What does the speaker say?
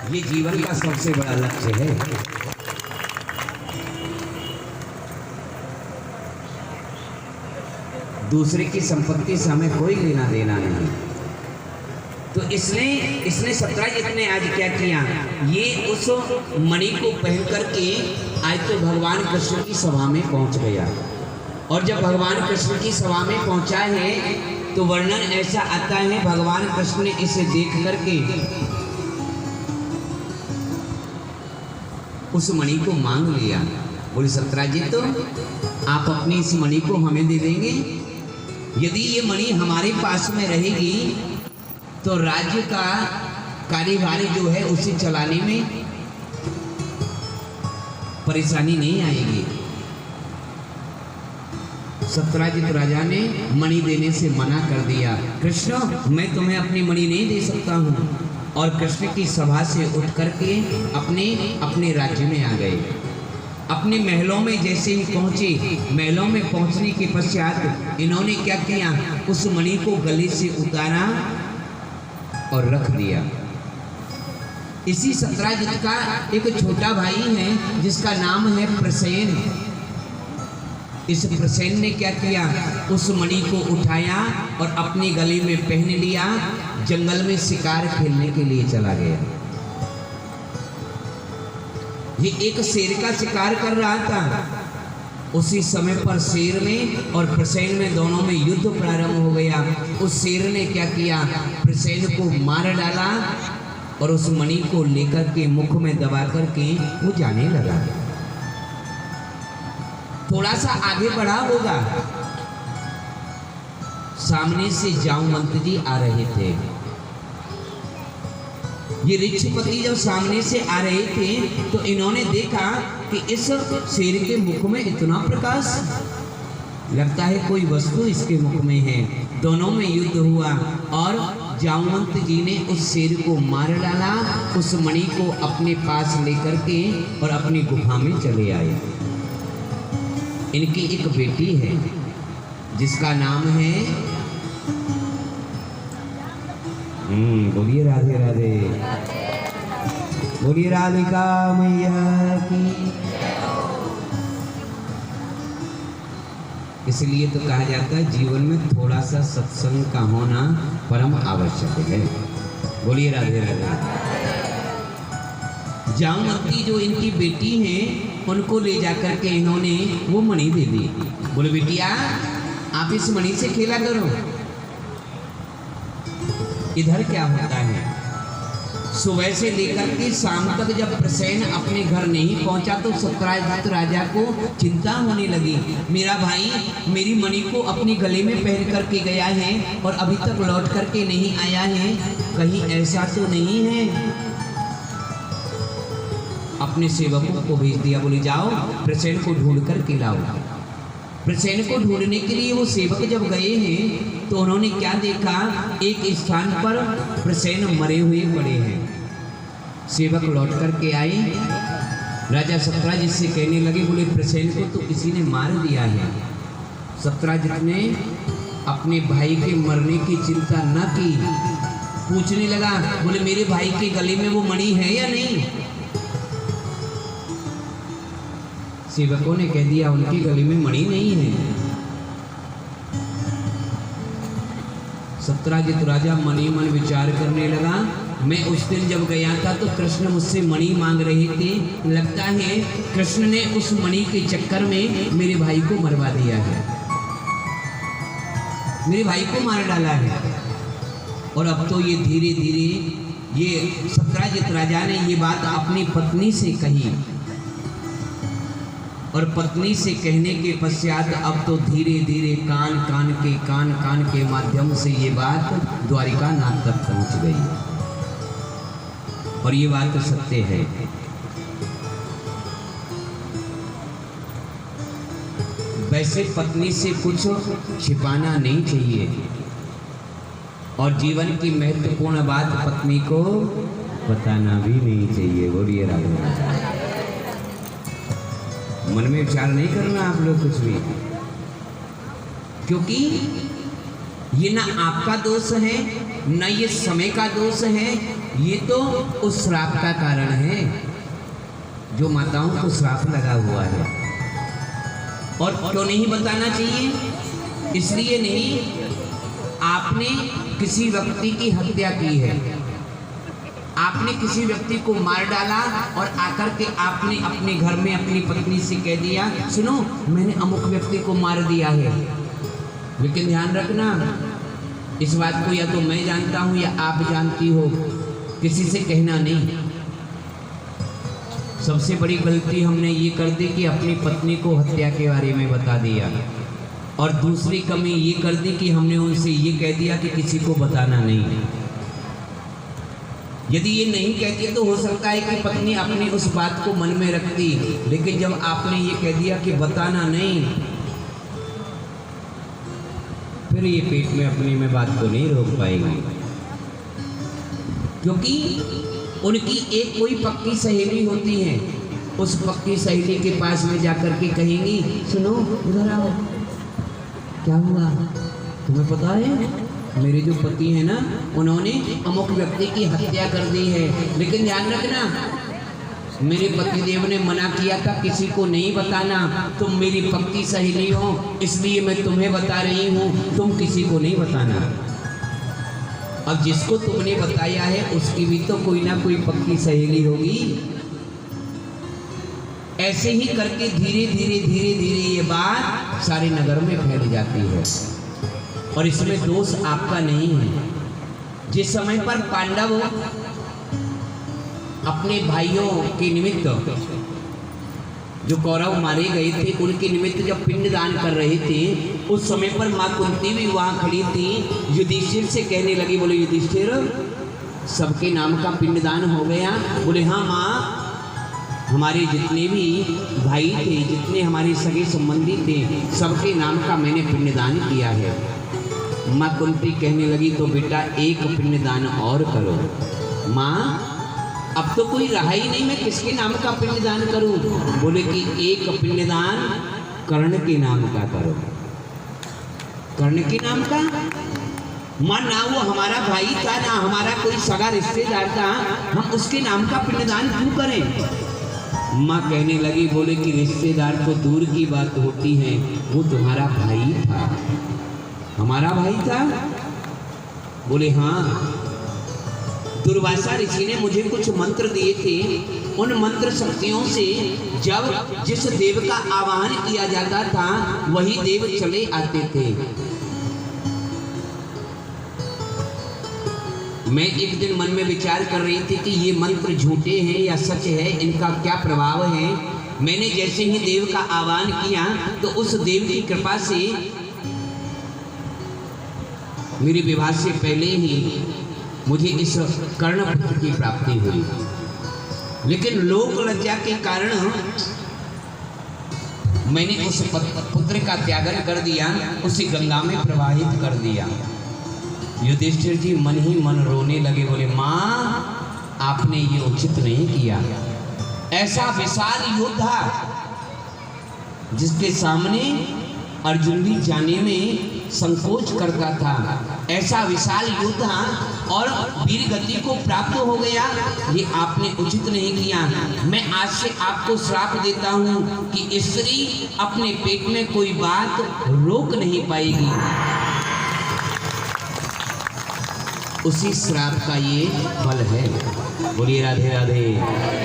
ये जीवन का सबसे बड़ा लक्ष्य है। दूसरे की संपत्ति से हमें कोई लेना देना नहीं। तो इसने सत्यजित ने आज क्या किया, ये उस मणि को पहन करके आज तो भगवान कृष्ण की सभा में पहुंच गया। और जब भगवान कृष्ण की सभा में पहुंचा है तो वर्णन ऐसा आता है, भगवान कृष्ण ने इसे देख करके उस मणि को मांग लिया। बोले सत्यजित तो आप अपनी इस मणि को हमें दे देंगे? यदि ये मणि हमारे पास में रहेगी तो राज्य का कार्यभार जो है उसे चलाने में परेशानी नहीं आएगी। सत्यजित राजा ने मणि देने से मना कर दिया। कृष्ण, मैं तुम्हें अपनी मणि नहीं दे सकता हूँ। और कृष्ण की सभा से उठ करके अपने राज्य में आ गए। अपने महलों में जैसे ही पहुंचे, महलों में पहुंचने के पश्चात इन्होंने क्या किया, उस मणि को गले से उतारा और रख दिया। इसी सत्यजित का एक छोटा भाई है जिसका नाम है प्रसेन। इस प्रसेन ने क्या किया, उस मणि को उठाया और अपने गले में पहन लिया, जंगल में शिकार खेलने के लिए चला गया। ये एक शेर का शिकार कर रहा था। उसी समय पर शेर में और प्रसेन में दोनों में युद्ध प्रारंभ हो गया। उस शेर ने क्या किया, प्रसेन को मार डाला और उस मणि को लेकर के मुख में दबा करके वो जाने लगा। थोड़ा सा आगे बढ़ा होगा, सामने से जामवंत जी आ रहे थे। ये ऋक्षपति जब सामने से आ रहे थे तो इन्होंने देखा कि इस शेर के मुख में इतना प्रकाश, लगता है कोई वस्तु इसके मुख में है। दोनों में युद्ध हुआ और जामवंत जी ने उस शेर को मार डाला, उस मणि को अपने पास लेकर के और अपनी गुफा में चले आए। इनकी एक बेटी है जिसका नाम है, बोलिए राधे राधे, बोलिए राधिका मैया की। इसलिए तो कहा जाता है जीवन में थोड़ा सा सत्संग का होना परम आवश्यक है। बोलिए राधे राधे। जामवंती जो इनकी बेटी हैं उनको ले जाकर के इन्होंने वो मणि दे दी। बोले बेटिया, आप इस मणि से खेला करो। इधर क्या होता है, सुबह से लेकर के शाम तक जब प्रसेन अपने घर नहीं पहुंचा तो सत्यजित राजा को चिंता होने लगी। मेरा भाई मेरी मणि को अपने गले में पहन करके गया है और अभी तक लौट करके नहीं आया है, कहीं ऐसा तो नहीं है। अपने सेवकों को भेज दिया, बोले जाओ प्रसेन को ढूंढ कर के लाओ। प्रसेन को ढूंढने के लिए वो सेवक जब गए हैं तो उन्होंने क्या देखा, एक स्थान पर प्रसेन मरे हुए पड़े हैं। सेवक लौट कर के आए, राजा सत्यजित से कहने लगे, बोले प्रसेन को तो किसी ने मार दिया है। सत्यजित ने अपने भाई के मरने की चिंता न की, पूछने लगा, बोले मेरे भाई के गले में वो मणि है या नहीं? सेवकों ने कह दिया उनकी गले में मणि नहीं है। सत्यजित राजा मनी मन विचार करने लगा, मैं उस दिन जब गया था तो कृष्ण मुझसे मणि मांग रहे थे, लगता है कृष्ण ने उस मणि के चक्कर में मेरे भाई को मरवा दिया है, मेरे भाई को मार डाला है। और अब तो ये धीरे धीरे ये सत्यजित राजा ने ये बात अपनी पत्नी से कही और पत्नी से कहने के पश्चात अब तो धीरे धीरे कान कान के माध्यम से ये बात द्वारिका नाथ तक पहुंच गई। और ये बात सत्य है। वैसे पत्नी से कुछ छिपाना नहीं चाहिए और जीवन की महत्वपूर्ण बात पत्नी को बताना भी नहीं चाहिए। बोलिए राधे। मन में विचार नहीं करना आप लोग कुछ भी, क्योंकि ये ना आपका दोष है, न ये समय का दोष है ये तो उस श्राप का कारण है जो माताओं को श्राप लगा हुआ है। और क्यों नहीं बताना चाहिए? इसलिए नहीं, आपने किसी व्यक्ति की हत्या की है, आपने किसी व्यक्ति को मार डाला और आकर के आपने अपने घर में अपनी पत्नी से कह दिया, सुनो मैंने अमुक व्यक्ति को मार दिया है। लेकिन ध्यान रखना, इस बात को या तो मैं जानता हूं या आप जानती हो, किसी से कहना नहीं। सबसे बड़ी गलती हमने ये कर दी कि अपनी पत्नी को हत्या के बारे में बता दिया, और दूसरी कमी ये कर दी कि हमने उनसे ये कह दिया कि किसी को बताना नहीं। यदि ये नहीं कहती तो हो सकता है कि पत्नी अपनी उस बात को मन में रखती, लेकिन जब आपने ये कह दिया कि बताना नहीं, फिर ये पेट में अपने में बात को नहीं रोक पाएगी। क्योंकि उनकी एक कोई पक्की सहेली होती है, उस पक्की सहेली के पास में जाकर के कहेंगी, सुनो इधर आओ, क्या हुआ तुम्हें पता है मेरे जो पति है ना, उन्होंने अमुक व्यक्ति की हत्या कर दी है। लेकिन ध्यान रखना, मेरे पतिदेव ने मना किया था किसी को नहीं बताना, तुम मेरी पक्की सहेली हो इसलिए मैं तुम्हें बता रही हूँ, तुम किसी को नहीं बताना। अब जिसको तुमने बताया है उसकी भी तो कोई ना कोई पक्की सहेली होगी। ऐसे ही करके धीरे धीरे धीरे धीरे ये बात सारे नगर में फैल जाती है, और इसमें दोष आपका नहीं है। जिस समय पर पांडव अपने भाइयों के निमित्त, जो कौरव मारे गए थे, उनके निमित्त जब पिंडदान कर रहे थे, उस समय पर माँ कुंती भी वहाँ खड़ी थी। युधिष्ठिर से कहने लगी, बोले युधिष्ठिर सबके नाम का पिंडदान हो गया? बोले हाँ माँ, हमारे जितने भी भाई थे, जितने हमारे सगे संबंधी थे, सबके नाम का मैंने पिंडदान किया है। माँ कुंती कहने लगी, तो बेटा एक पिंडदान और करो। माँ अब तो कोई रहा ही नहीं, मैं किसके नाम का पिंडदान करूं? बोले कि एक पिंडदान कर्ण के नाम का करो। कर्ण के नाम का? माँ ना वो हमारा भाई था, ना हमारा कोई सगा रिश्तेदार था, हम उसके नाम का पिंडदान क्यों करें? माँ कहने लगी, बोले कि रिश्तेदार तो दूर की बात होती है, वो तुम्हारा भाई था। हमारा भाई था? बोले हाँ, दुर्वासा ऋषि ने मुझे कुछ मंत्र दिए थे, उन मंत्र शक्तियों से जब जिस देव का आवाहन किया जाता था वही देव चले आते थे। मैं एक दिन मन में विचार कर रही थी कि ये मंत्र झूठे हैं या सच है, इनका क्या प्रभाव है। मैंने जैसे ही देव का आह्वान किया तो उस देव की कृपा से मेरे विवाह से पहले ही मुझे इस कर्णपुत्र की प्राप्ति हुई। लेकिन लोक लज्जा के कारण मैंने उस पुत्र का त्यागन कर दिया, उसे गंगा में प्रवाहित कर दिया। युधिष्ठिर जी मन ही मन रोने लगे, बोले माँ आपने ये उचित नहीं किया। ऐसा विशाल योद्धा जिसके सामने अर्जुन भी जाने में संकोच करता था, ऐसा विशाल योद्धा और वीर गति को प्राप्त हो गया, ये आपने उचित नहीं किया। मैं आज से आपको श्राप देता हूँ कि स्त्री अपने पेट में कोई बात रोक नहीं पाएगी। उसी श्राप का ये फल है। बोलिए राधे राधे।